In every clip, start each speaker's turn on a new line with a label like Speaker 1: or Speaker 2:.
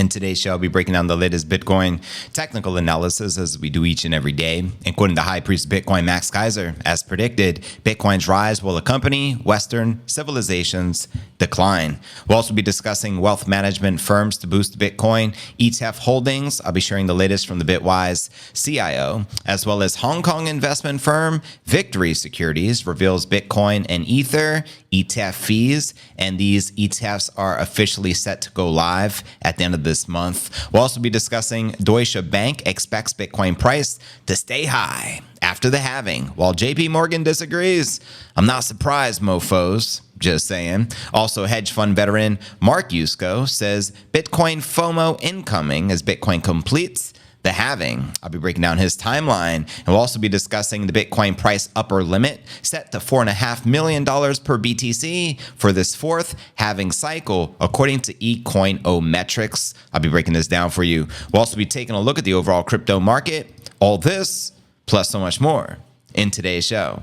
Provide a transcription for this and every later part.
Speaker 1: In today's show, I'll be breaking down the latest Bitcoin technical analysis as we do each and every day, including the high priest of Bitcoin, Max Keiser. As predicted, Bitcoin's rise will accompany Western civilization's decline. We'll also be discussing wealth management firms to boost Bitcoin ETF holdings. I'll be sharing the latest from the Bitwise CEO, as well as Hong Kong investment firm Victory Securities reveals Bitcoin and Ether ETF fees, and these ETFs are officially set to go live at the end of this month. We'll also be discussing Deutsche Bank expects Bitcoin price to stay high after the halving, while JP Morgan disagrees. I'm not surprised, mofos. Just saying. Also, hedge fund veteran Mark Yusko says Bitcoin FOMO incoming as Bitcoin completes the halving. I'll be breaking down his timeline, and we'll also be discussing the Bitcoin price upper limit set to $4.5 million per BTC for this fourth halving cycle, according to Ecoinometrics. I'll be breaking this down for you. We'll also be taking a look at the overall crypto market. All this, plus so much more, in today's show.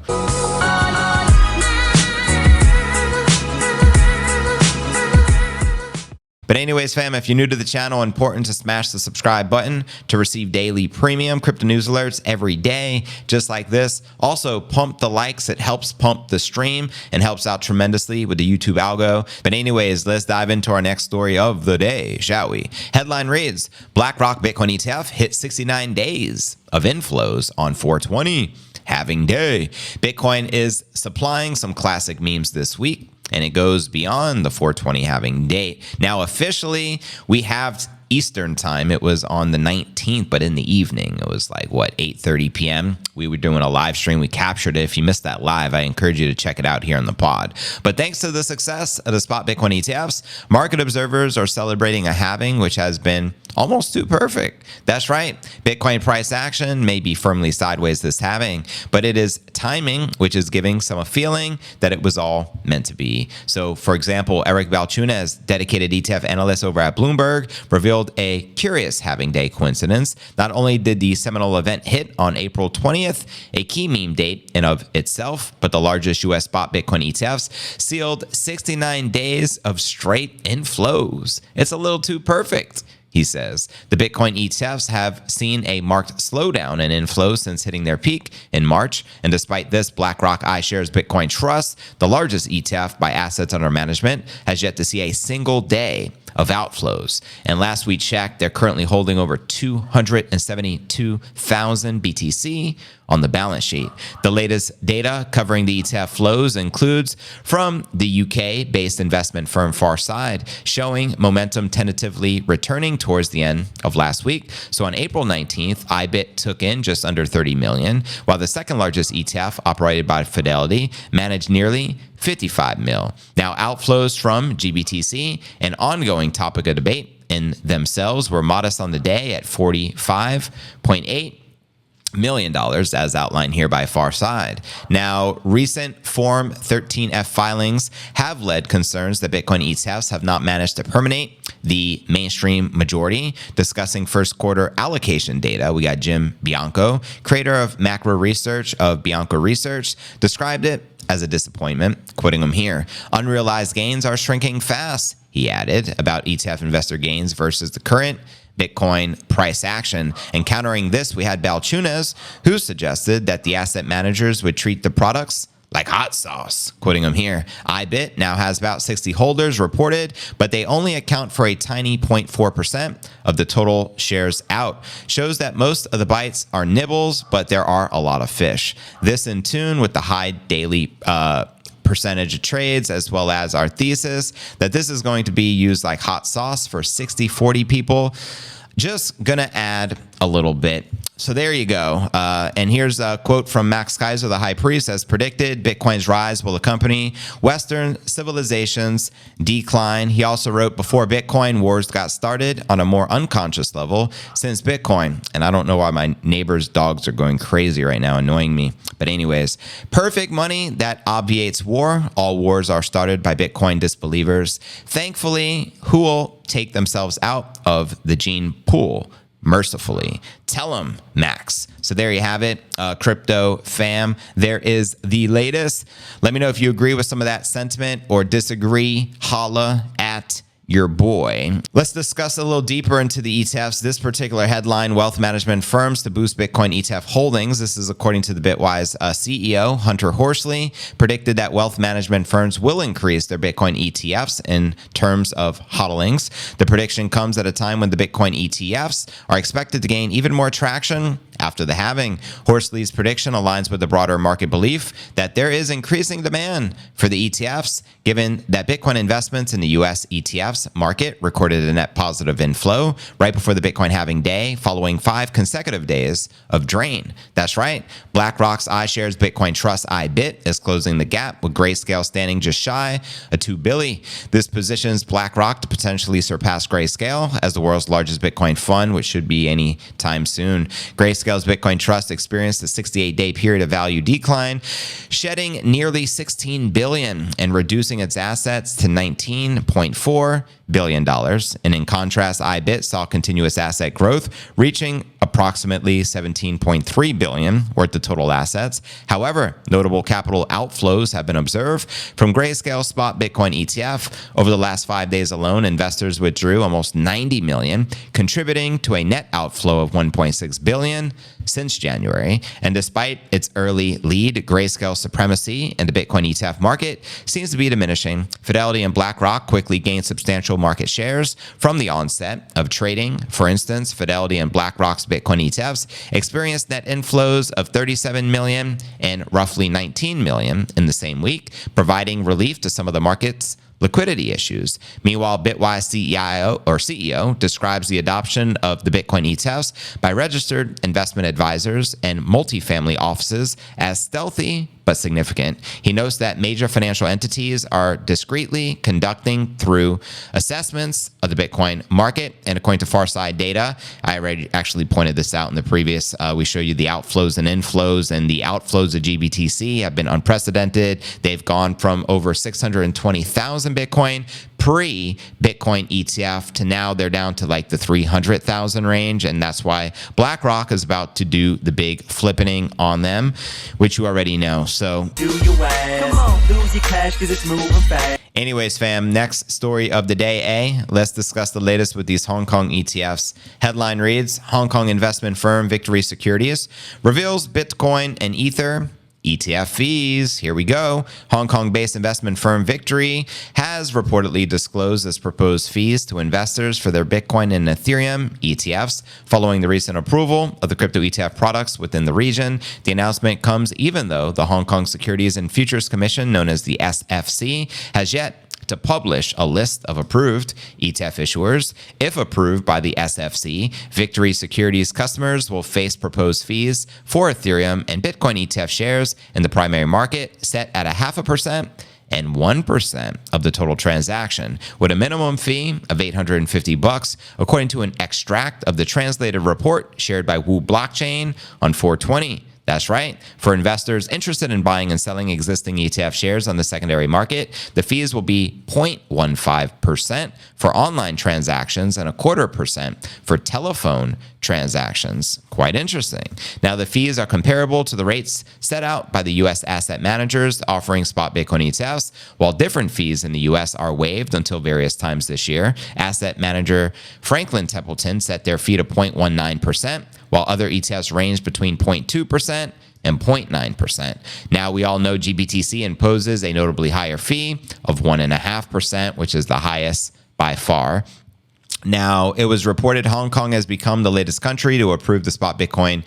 Speaker 1: But anyways, fam, if you're new to the channel, important to smash the subscribe button to receive daily premium crypto news alerts every day, just like this. Also, pump the likes. It helps pump the stream and helps out tremendously with the YouTube algo. But anyways, let's dive into our next story of the day, shall we? Headline reads, BlackRock Bitcoin ETF hit 69 days of inflows on 420 halving day. Bitcoin is supplying some classic memes this week, and it goes beyond the 420 halving date. Now, officially, we have Eastern time. It was on the 19th, but in the evening, it was like, what, 8:30 p.m.? We were doing a live stream. We captured it. If you missed that live, I encourage you to check it out here on the pod. But thanks to the success of the spot Bitcoin ETFs, market observers are celebrating a halving, which has been almost too perfect. That's right. Bitcoin price action may be firmly sideways this halving, but it is timing, which is giving some a feeling that it was all meant to be. So, for example, Eric Balchunas, dedicated ETF analyst over at Bloomberg, revealed a curious halving day coincidence. Not only did the seminal event hit on April 20th, a key meme date in of itself, but the largest U.S. spot Bitcoin ETFs sealed 69 days of straight inflows. It's a little too perfect, he says. The Bitcoin ETFs have seen a marked slowdown in inflows since hitting their peak in March. And despite this, BlackRock iShares Bitcoin Trust, the largest ETF by assets under management, has yet to see a single day of outflows. And last we checked, they're currently holding over 272,000 BTC on the balance sheet. The latest data covering the ETF flows includes from the UK-based investment firm Farside, showing momentum tentatively returning towards the end of last week. So on April 19th, IBIT took in just under 30 million, while the second largest ETF, operated by Fidelity, managed nearly 55 mil. Now, outflows from GBTC, an ongoing topic of debate in themselves, were modest on the day at $45.8 million, as outlined here by Farside. Now, recent Form 13F filings have led concerns that Bitcoin ETFs have not managed to permeate the mainstream majority. Discussing first quarter allocation data, we got Jim Bianco, creator of macro research of Bianco Research, described it as a disappointment. Quoting him here, unrealized gains are shrinking fast, he added, about ETF investor gains versus the current Bitcoin price action. And countering this, we had Balchunas, who suggested that the asset managers would treat the products like hot sauce. Quoting him here, IBIT now has about 60 holders reported, but they only account for a tiny 0.4% of the total shares out. Shows that most of the bites are nibbles, but there are a lot of fish. This in tune with the high daily percentage of trades, as well as our thesis that this is going to be used like hot sauce for 60-40 people. Just gonna add a little bit. So there you go. And here's a quote from Max Keiser, the high priest. As predicted, Bitcoin's rise will accompany Western civilization's decline. He also wrote, before Bitcoin, wars got started on a more unconscious level since Bitcoin. And I don't know why my neighbor's dogs are going crazy right now, annoying me. But anyways, perfect money that obviates war. All wars are started by Bitcoin disbelievers. Thankfully, who will take themselves out of the gene pool? Mercifully. Tell them, Max. So there you have it, crypto fam. There is the latest. Let me know if you agree with some of that sentiment or disagree. Holla at your boy. Let's discuss a little deeper into the ETFs. This particular headline, wealth management firms to boost Bitcoin ETF holdings. This is according to the Bitwise CEO, Hunter Horsley, predicted that wealth management firms will increase their Bitcoin ETFs in terms of hodlings. The prediction comes at a time when the Bitcoin ETFs are expected to gain even more traction after the halving. Horsley's prediction aligns with the broader market belief that there is increasing demand for the ETFs, given that Bitcoin investments in the U.S. ETFs market recorded a net positive inflow right before the Bitcoin halving day, following 5 consecutive days of drain. That's right. BlackRock's iShares Bitcoin Trust IBIT is closing the gap, with Grayscale standing just shy of $2 billion. This positions BlackRock to potentially surpass Grayscale as the world's largest Bitcoin fund, which should be any time soon. Grayscale's Bitcoin Trust experienced a 68-day period of value decline, shedding nearly $16 billion and reducing its assets to $19.4 billion. And in contrast, IBIT saw continuous asset growth, reaching approximately $17.3 billion worth of total assets. However, notable capital outflows have been observed from Grayscale spot Bitcoin ETF. Over the last 5 days alone, investors withdrew almost $90 million, contributing to a net outflow of $1.6 billion since January. And despite its early lead, Grayscale's supremacy in the Bitcoin ETF market seems to be diminishing. Fidelity and BlackRock quickly gained substantial market shares from the onset of trading. For instance, Fidelity and BlackRock's Bitcoin ETFs experienced net inflows of $37 million and roughly $19 million in the same week, providing relief to some of the market's liquidity issues. Meanwhile, Bitwise CEO describes the adoption of the Bitcoin ETFs by registered investment advisors and multifamily offices as stealthy but significant. He notes that major financial entities are discreetly conducting through assessments of the Bitcoin market. And according to Farside data, I already actually pointed this out in the previous, we show you the outflows and inflows, and the outflows of GBTC have been unprecedented. They've gone from over 620,000 Bitcoin pre-Bitcoin ETF to now they're down to like the 300,000 range. And that's why BlackRock is about to do the big flippening on them, which you already know. So do your ass. Come on, lose your cash 'cause it's moving fast. Anyways, fam, next story of the day, let's discuss the latest with these Hong Kong ETFs. Headline reads, Hong Kong investment firm Victory Securities reveals Bitcoin and Ether ETF fees. Here we go. Hong Kong-based investment firm Victory has reportedly disclosed its proposed fees to investors for their Bitcoin and Ethereum ETFs following the recent approval of the crypto ETF products within the region. The announcement comes even though the Hong Kong Securities and Futures Commission, known as the SFC, has yet to publish a list of approved ETF issuers. If approved by the SFC, Victory Securities customers will face proposed fees for Ethereum and Bitcoin ETF shares in the primary market set at 0.5% and 1% of the total transaction, with a minimum fee of $850, according to an extract of the translated report shared by Wu Blockchain on 420. That's right. For investors interested in buying and selling existing ETF shares on the secondary market, the fees will be 0.15% for online transactions and 0.25% for telephone transactions. Quite interesting. Now, the fees are comparable to the rates set out by the U.S. asset managers offering spot Bitcoin ETFs. While different fees in the U.S. are waived until various times this year, asset manager Franklin Templeton set their fee to 0.19%, while other ETFs range between 0.2% and 0.9%. Now, we all know GBTC imposes a notably higher fee of 1.5%, which is the highest by far. Now, it was reported Hong Kong has become the latest country to approve the spot Bitcoin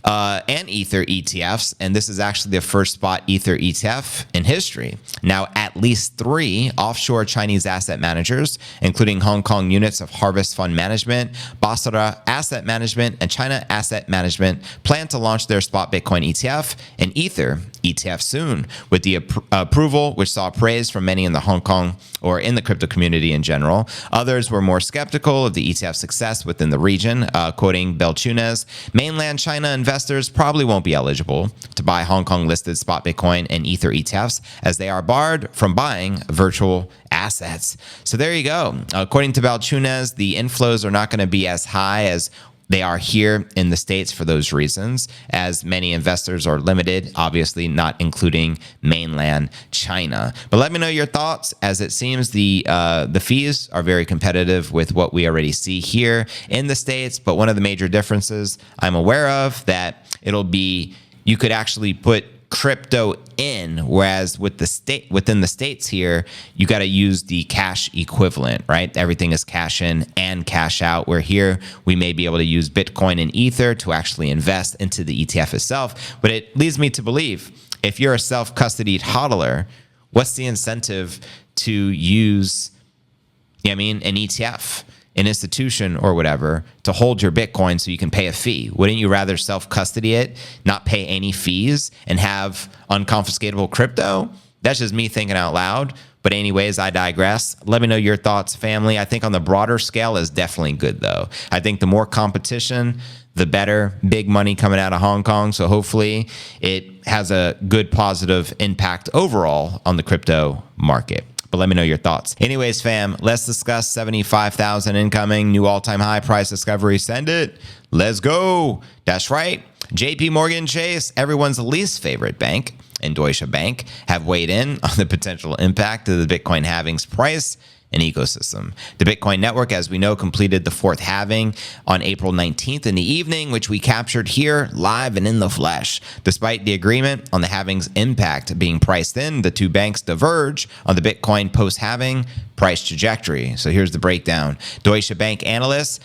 Speaker 1: and Ether ETFs, and this is actually the first spot Ether ETF in history. Now, at least 3 offshore Chinese asset managers, including Hong Kong units of Harvest Fund Management, Basra Asset Management, and China Asset Management, plan to launch their spot Bitcoin ETF and Ether ETF soon, with the approval which saw praise from many in the Hong Kong or in the crypto community in general. Others were more skeptical of the ETF success within the region, quoting Belchunas, mainland China investors probably won't be eligible to buy Hong Kong listed spot Bitcoin and Ether ETFs as they are barred from buying virtual assets. So there you go. According to Belchunas, the inflows are not going to be as high as They are here in the States for those reasons, as many investors are limited, obviously not including mainland China. But let me know your thoughts, as it seems the fees are very competitive with what we already see here in the States. But one of the major differences I'm aware of that you could actually put crypto in, whereas within the States here, you got to use the cash equivalent, right? Everything is cash in and cash out, where here we may be able to use Bitcoin and Ether to actually invest into the ETF itself. But it leads me to believe, if you're a self-custodied hodler, what's the incentive to use, an ETF, an institution or whatever, to hold your Bitcoin so you can pay a fee? Wouldn't you rather self-custody it, not pay any fees, and have unconfiscatable crypto? That's just me thinking out loud. But anyways, I digress. Let me know your thoughts, family. I think on the broader scale is definitely good, though. I think the more competition, the better. Big money coming out of Hong Kong. So hopefully it has a good positive impact overall on the crypto market. But let me know your thoughts. Anyways, fam, let's discuss 75,000 incoming, new all-time high price discovery. Send it. Let's go. That's right. JP Morgan Chase, everyone's least favorite bank, and Deutsche Bank have weighed in on the potential impact of the Bitcoin halving's price and ecosystem. The Bitcoin network, as we know, completed the fourth halving on April 19th in the evening, which we captured here live and in the flesh. Despite the agreement on the halving's impact being priced in, the two banks diverge on the Bitcoin post-halving price trajectory. So here's the breakdown. Deutsche Bank analysts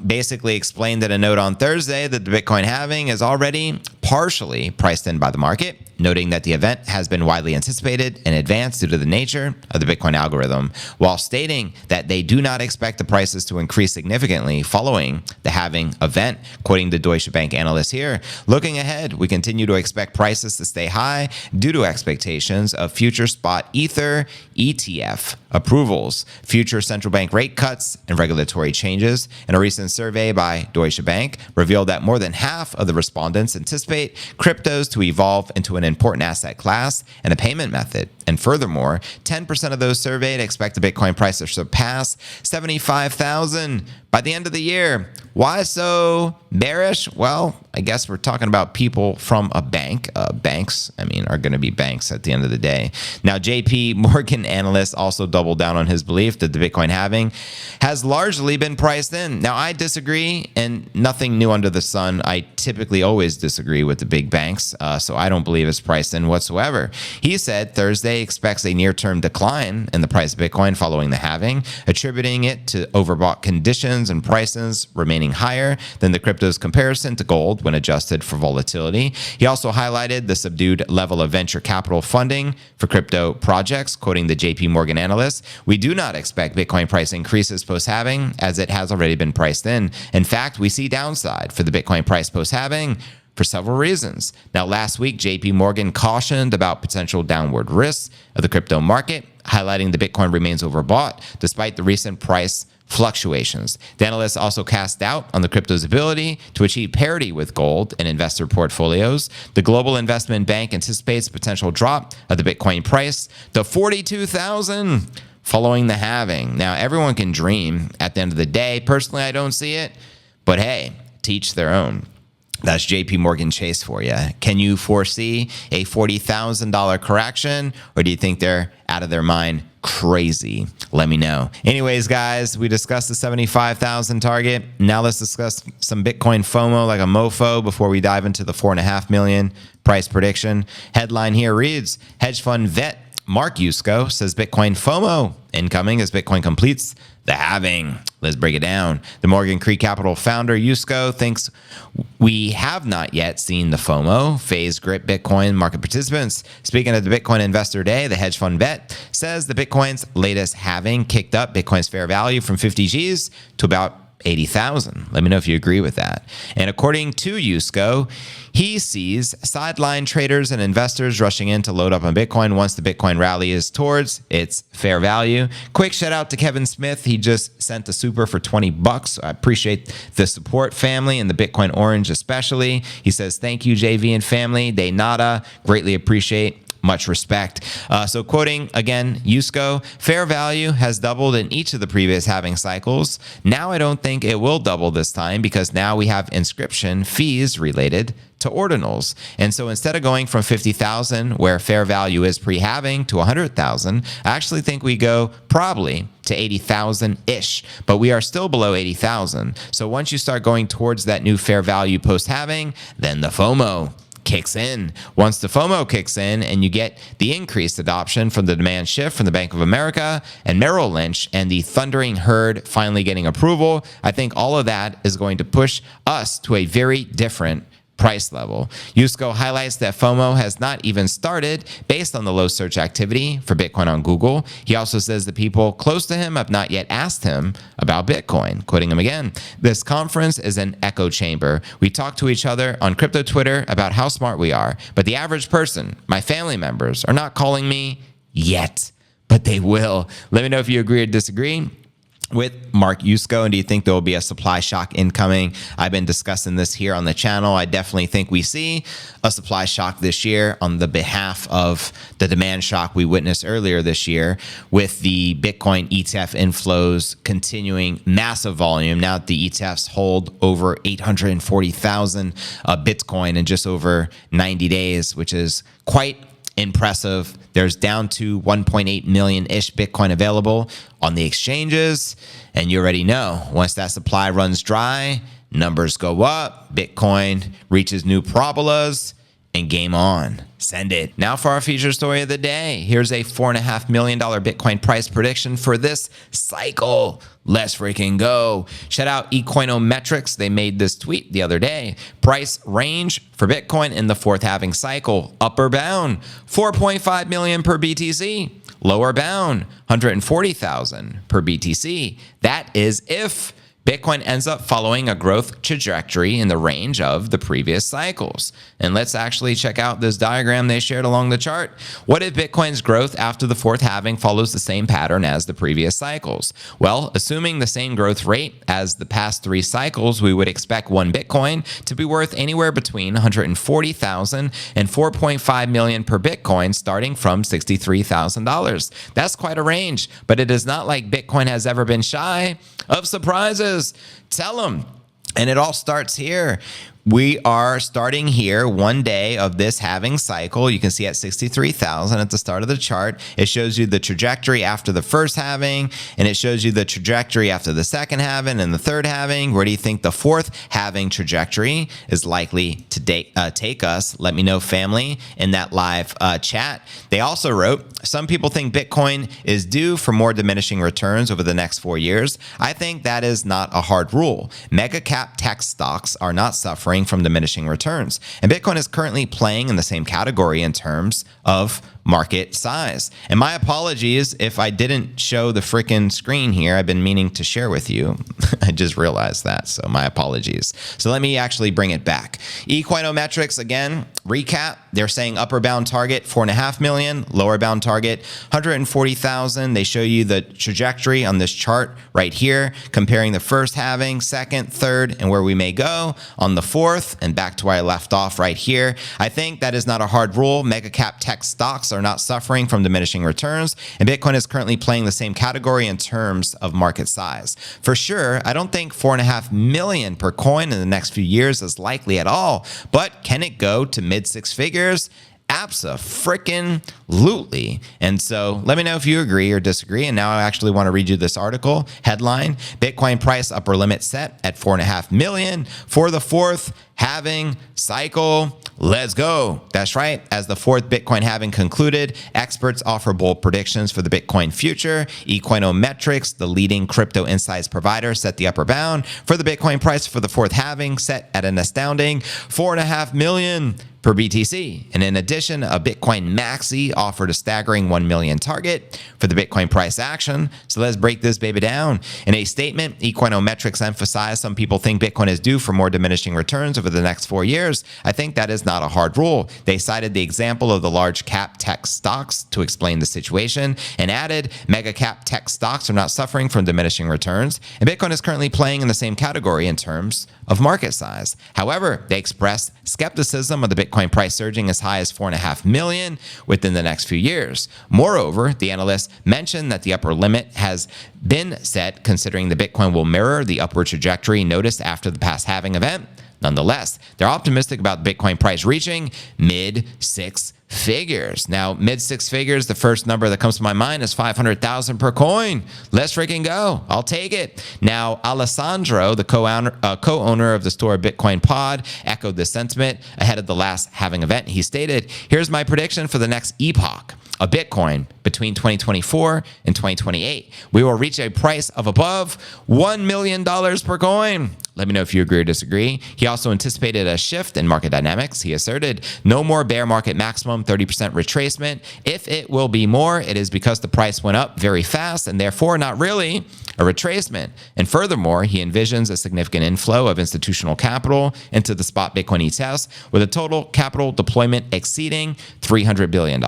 Speaker 1: basically explained in a note on Thursday that the Bitcoin halving is already partially priced in by the market, noting that the event has been widely anticipated in advance due to the nature of the Bitcoin algorithm, while stating that they do not expect the prices to increase significantly following the halving event. Quoting the Deutsche Bank analyst here, looking ahead, we continue to expect prices to stay high due to expectations of future spot Ether ETF approvals, future central bank rate cuts, and regulatory changes. In a recent survey by Deutsche Bank, revealed that more than half of the respondents anticipate cryptos to evolve into an important asset class and a payment method. And furthermore, 10% of those surveyed expect the Bitcoin price to surpass 75,000 by the end of the year. Why so bearish? Well, I guess we're talking about people from a bank. Banks, are going to be banks at the end of the day. Now, JP Morgan analyst also doubled down on his belief that the Bitcoin halving has largely been priced in. Now, I disagree, and nothing new under the sun. I typically always disagree with the big banks, so I don't believe it's priced in whatsoever. He said Thursday expects a near-term decline in the price of Bitcoin following the halving, attributing it to overbought conditions and prices remaining higher than the crypto's comparison to gold when adjusted for volatility. He also highlighted the subdued level of venture capital funding for crypto projects. Quoting the JP Morgan analyst, we do not expect Bitcoin price increases post-halving, as it has already been priced in. In fact, we see downside for the Bitcoin price post-halving for several reasons. Now, last week, JP Morgan cautioned about potential downward risks of the crypto market, highlighting the Bitcoin remains overbought despite the recent price fluctuations. The analysts also cast doubt on the crypto's ability to achieve parity with gold in investor portfolios. The Global Investment Bank anticipates a potential drop of the Bitcoin price to 42,000 following the halving. Now, everyone can dream at the end of the day. Personally, I don't see it, but hey, to each their own. That's JP Morgan Chase for you. Can you foresee a $40,000 correction, or do you think they're out of their mind crazy? Let me know. Anyways, guys, we discussed the 75,000 target. Now let's discuss some Bitcoin FOMO like a mofo before we dive into the 4.5 million price prediction. Headline here reads, hedge fund vet Mark Yusko says Bitcoin FOMO incoming as Bitcoin completes the halving. Let's break it down. The Morgan Creek Capital founder, Yusko, thinks we have not yet seen the FOMO phase grip Bitcoin market participants. Speaking at the Bitcoin Investor Day, the hedge fund vet says the Bitcoin's latest halving kicked up Bitcoin's fair value from 50 Gs to about 80,000. Let me know if you agree with that. And according to Yusko, he sees sideline traders and investors rushing in to load up on Bitcoin once the Bitcoin rally is towards its fair value. Quick shout out to Kevin Smith. He just sent a super for $20. I appreciate the support, family, and the Bitcoin Orange especially. He says, thank you, JV and family. De nada. Greatly appreciate much respect. So quoting again, Yusko, fair value has doubled in each of the previous halving cycles. Now I don't think it will double this time because now we have inscription fees related to ordinals. And so instead of going from 50,000 where fair value is pre-halving to 100,000, I actually think we go probably to 80,000-ish, but we are still below 80,000. So once you start going towards that new fair value post-halving, then the FOMO kicks in. Once the FOMO kicks in and you get the increased adoption from the demand shift from the Bank of America and Merrill Lynch and the thundering herd finally getting approval, I think all of that is going to push us to a very different price level. Yusko highlights that FOMO has not even started based on the low search activity for Bitcoin on Google. He also says that people close to him have not yet asked him about Bitcoin. Quoting him again, this conference is an echo chamber. We talk to each other on crypto Twitter about how smart we are, but the average person, my family members, are not calling me yet, but they will. Let me know if you agree or disagree with Mark Yusko, and do you think there will be a supply shock incoming? I've been discussing this here on the channel. I definitely think we see a supply shock this year on the behalf of the demand shock we witnessed earlier this year with the Bitcoin ETF inflows continuing massive volume. Now that the ETFs hold over 840,000 Bitcoin in just over 90 days, which is quite impressive. There's down to 1.8 million-ish Bitcoin available on the exchanges. And you already know, once that supply runs dry, numbers go up, Bitcoin reaches new parabolas, and game on. Send it. Now for our feature story of the day. Here's a $4.5 million Bitcoin price prediction for this cycle. Let's freaking go. Shout out Ecoinometrics. They made this tweet the other day. Price range for Bitcoin in the fourth halving cycle. Upper bound, 4.5 million per BTC. Lower bound, 140,000 per BTC. That is if Bitcoin ends up following a growth trajectory in the range of the previous cycles. And let's actually check out this diagram they shared along the chart. What if Bitcoin's growth after the fourth halving follows the same pattern as the previous cycles? Well, assuming the same growth rate as the past three cycles, we would expect one Bitcoin to be worth anywhere between 140,000 and 4.5 million per Bitcoin, starting from $63,000. That's quite a range, but it is not like Bitcoin has ever been shy of surprises. Tell them. And it all starts here. We are starting here one day of this halving cycle. You can see at 63,000 at the start of the chart. It shows you the trajectory after the first halving, and it shows you the trajectory after the second halving and the third halving. Where do you think the fourth halving trajectory is likely to take us? Let me know, family, in that live chat. They also wrote, some people think Bitcoin is due for more diminishing returns over the next 4 years. I think that is not a hard rule. Mega cap tech stocks are not suffering from diminishing returns. And Bitcoin is currently playing in the same category in terms of market size. And my apologies if I didn't show the freaking screen here. I've been meaning to share with you. I just realized that, so my apologies. So let me actually bring it back. Ecoinometrics, again, recap. They're saying upper bound target 4.5 million, lower bound target 140,000. They show you the trajectory on this chart right here, comparing the first halving, second, third, and where we may go on the fourth, and back to where I left off right here. I think that is not a hard rule. Mega cap tech stocks are not suffering from diminishing returns, and Bitcoin is currently playing the same category in terms of market size. For sure, I don't think 4.5 million per coin in the next few years is likely at all, but can it go to mid six figures? Abso-frickin-lutely. And so let me know if you agree or disagree. And now I actually want to read you this article. Headline, Bitcoin price upper limit set at 4.5 million for the fourth halving cycle. Let's go. That's right. As the fourth Bitcoin halving concluded, experts offer bold predictions for the Bitcoin future. Ecoinometrics, the leading crypto insights provider, set the upper bound for the Bitcoin price for the fourth halving, set at an astounding 4.5 million per BTC. And in addition, a Bitcoin maxi offered a staggering 1 million target for the Bitcoin price action. So let's break this baby down. In a statement, Ecoinometrics emphasized some people think Bitcoin is due for more diminishing returns over the next 4 years. I think that is not a hard rule. They cited the example of the large cap tech stocks to explain the situation and added, mega cap tech stocks are not suffering from diminishing returns, and Bitcoin is currently playing in the same category in terms of market size. However, they expressed skepticism of the Bitcoin Bitcoin price surging as high as 4.5 million within the next few years. Moreover, the analysts mentioned that the upper limit has been set considering the Bitcoin will mirror the upward trajectory noticed after the past halving event. Nonetheless, they're optimistic about the Bitcoin price reaching mid-six figures. Now, mid-six figures, the first number that comes to my mind is 500,000 per coin. Let's freaking go. I'll take it. Now, Alessandro, the co-owner of the store Bitcoin Pod, echoed this sentiment ahead of the last halving event. He stated, "Here's my prediction for the next epoch of Bitcoin between 2024 and 2028. We will reach a price of above $1 million per coin." Let me know if you agree or disagree. He also anticipated a shift in market dynamics. He asserted, "No more bear market maximum 30% retracement. If it will be more, it is because the price went up very fast and therefore not really a retracement." And furthermore, he envisions a significant inflow of institutional capital into the spot Bitcoin ETFs with a total capital deployment exceeding $300 billion.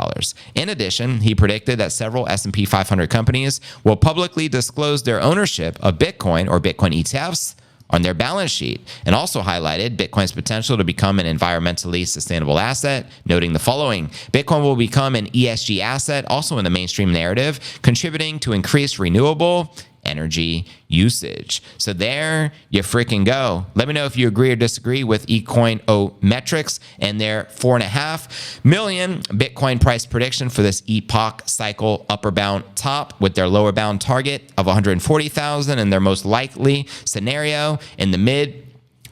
Speaker 1: In addition, he predicted that several S&P 500 companies will publicly disclose their ownership of Bitcoin or Bitcoin ETFs on their balance sheet, and also highlighted Bitcoin's potential to become an environmentally sustainable asset, noting the following: Bitcoin will become an ESG asset, also in the mainstream narrative, contributing to increased renewable energy usage. So there you freaking go. Let me know if you agree or disagree with Ecoinometrics and their 4.5 million Bitcoin price prediction for this epoch cycle upper bound top with their lower bound target of 140,000 and their most likely scenario in the mid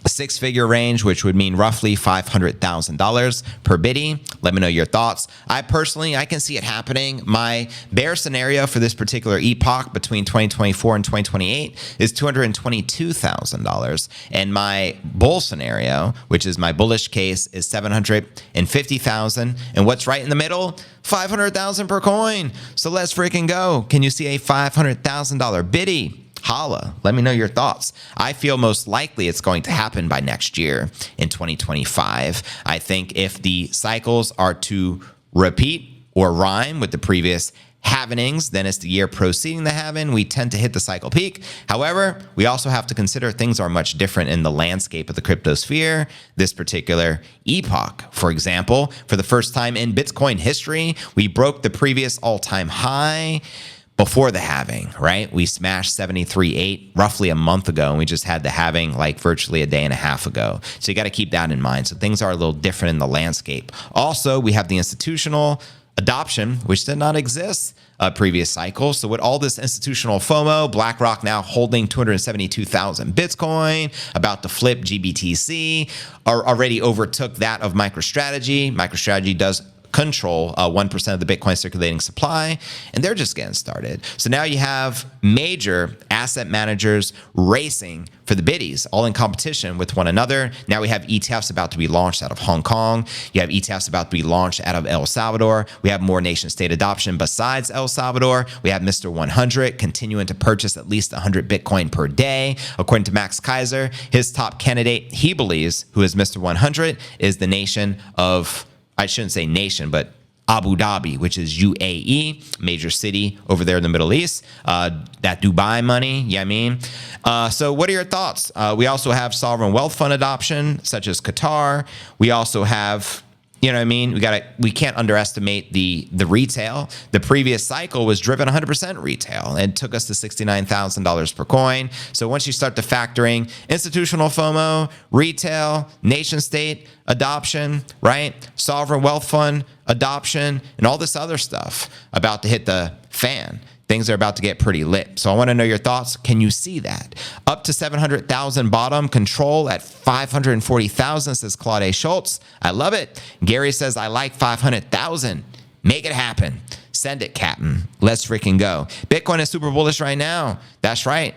Speaker 1: six-figure range, which would mean roughly $500,000 per biddy. Let me know your thoughts. I can see it happening. My bear scenario for this particular epoch between 2024 and 2028 is $222,000. And my bull scenario, which is my bullish case, is $750,000. And what's right in the middle? $500,000 per coin. So let's freaking go. Can you see a $500,000 biddy? Holla. Let me know your thoughts. I feel most likely it's going to happen by next year in 2025. I think if the cycles are to repeat or rhyme with the previous halvenings, then it's the year preceding the halving. We tend to hit the cycle peak. However, we also have to consider things are much different in the landscape of the crypto sphere this particular epoch. For example, for the first time in Bitcoin history, we broke the previous all-time high before the halving, right? We smashed 73.8 roughly a month ago, and we just had the halving like virtually a day and a half ago. So you got to keep that in mind. So things are a little different in the landscape. Also, we have the institutional adoption, which did not exist previous cycle. So with all this institutional FOMO, BlackRock now holding 272,000 Bitcoin, about to flip GBTC, already overtook that of MicroStrategy. MicroStrategy does control 1% of the Bitcoin circulating supply, and they're just getting started. So now you have major asset managers racing for the biddies, all in competition with one another. Now we have ETFs about to be launched out of Hong Kong. You have ETFs about to be launched out of El Salvador. We have more nation state adoption besides El Salvador. We have Mr. 100 continuing to purchase at least 100 Bitcoin per day. According to Max Kaiser, his top candidate, he believes, who is Mr. 100, is the nation of, I shouldn't say nation, but Abu Dhabi, which is UAE, major city over there in the Middle East. That Dubai money, you know what I mean? So what are your thoughts? We also have sovereign wealth fund adoption, such as Qatar. We also have, you know what I mean? We can't underestimate the retail. The previous cycle was driven 100% retail and took us to $69,000 per coin. So once you start to factoring institutional FOMO, retail, nation state adoption, right? Sovereign wealth fund adoption, and all this other stuff about to hit the fan, things are about to get pretty lit. So I want to know your thoughts. Can you see that? Up to 700,000 bottom, control at 540,000, says Claude Schultz. I love it. Gary says, I like 500,000. Make it happen. Send it, Captain. Let's freaking go. Bitcoin is super bullish right now. That's right.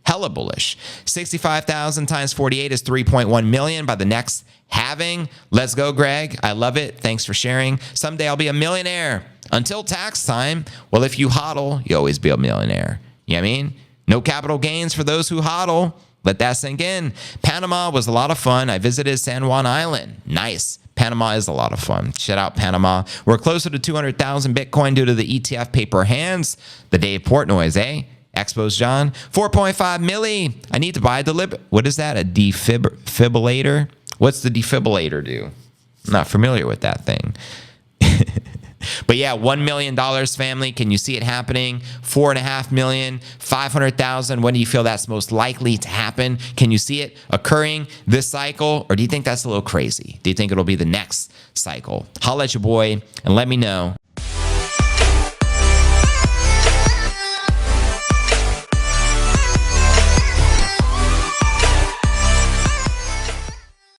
Speaker 1: Hella bullish. 65,000 times 48 is 3.1 million by the next halving. Let's go, Greg. I love it. Thanks for sharing. Someday I'll be a millionaire. Until tax time, well, if you hodl, you always be a millionaire. You know what I mean? No capital gains for those who hodl. Let that sink in. Panama was a lot of fun. I visited San Juan Island. Nice. Panama is a lot of fun. Shout out Panama. We're closer to 200,000 Bitcoin due to the ETF paper hands. The Dave Portnoy's, eh? Expos John. 4.5 milli. I need to buy what is that? A defibrillator? What's the defibrillator do? I'm not familiar with that thing. But yeah, $1 million, family. Can you see it happening? 4.5 million, 500,000. When do you feel that's most likely to happen? Can you see it occurring this cycle? Or do you think that's a little crazy? Do you think it'll be the next cycle? Holla at your boy and let me know.